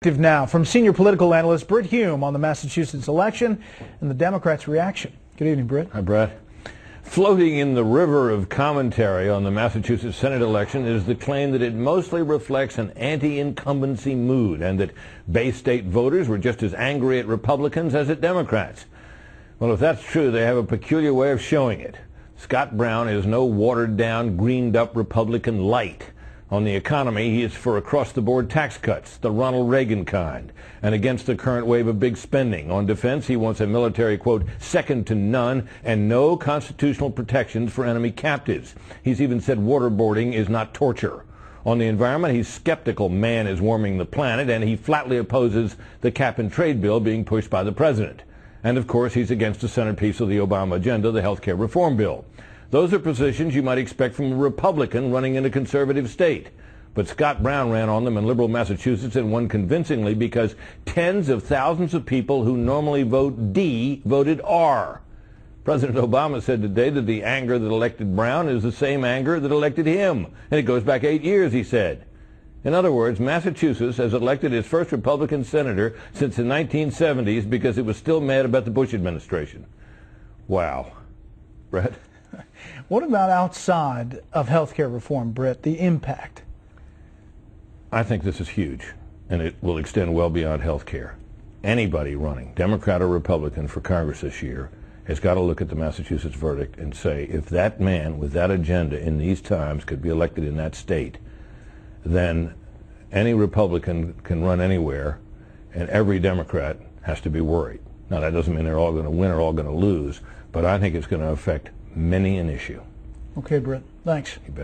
Now, from senior political analyst Brit Hume on the Massachusetts election and the Democrats' reaction. Good evening, Brit. Hi, Brett. Floating in the river of commentary on the Massachusetts Senate election is the claim that it mostly reflects an anti-incumbency mood and that Bay State voters were just as angry at Republicans as at Democrats. Well, if that's true, they have a peculiar way of showing it. Scott Brown is no watered-down, greened-up Republican light. On the economy, he is for across-the-board tax cuts, the Ronald Reagan kind, and against the current wave of big spending. On defense, he wants a military, quote, second to none, and no constitutional protections for enemy captives. He's even said waterboarding is not torture. On the environment, he's skeptical man is warming the planet, and he flatly opposes the cap-and-trade bill being pushed by the president. And, of course, he's against the centerpiece of the Obama agenda, the health care reform bill. Those are positions you might expect from a Republican running in a conservative state. But Scott Brown ran on them in liberal Massachusetts and won convincingly because tens of thousands of people who normally vote D voted R. President Obama said today that the anger that elected Brown is the same anger that elected him. And it goes back 8 years, he said. In other words, Massachusetts has elected its first Republican senator since the 1970s because it was still mad about the Bush administration. Wow. Brett? What about outside of health care reform, Brett, the impact? I think this is huge, and it will extend well beyond health care. Anybody running, Democrat or Republican, for Congress this year has got to look at the Massachusetts verdict and say, if that man with that agenda in these times could be elected in that state, then any Republican can run anywhere, and every Democrat has to be worried. Now, that doesn't mean they're all going to win or all going to lose, but I think it's going to affect many an issue. Okay, Brett. Thanks. You bet.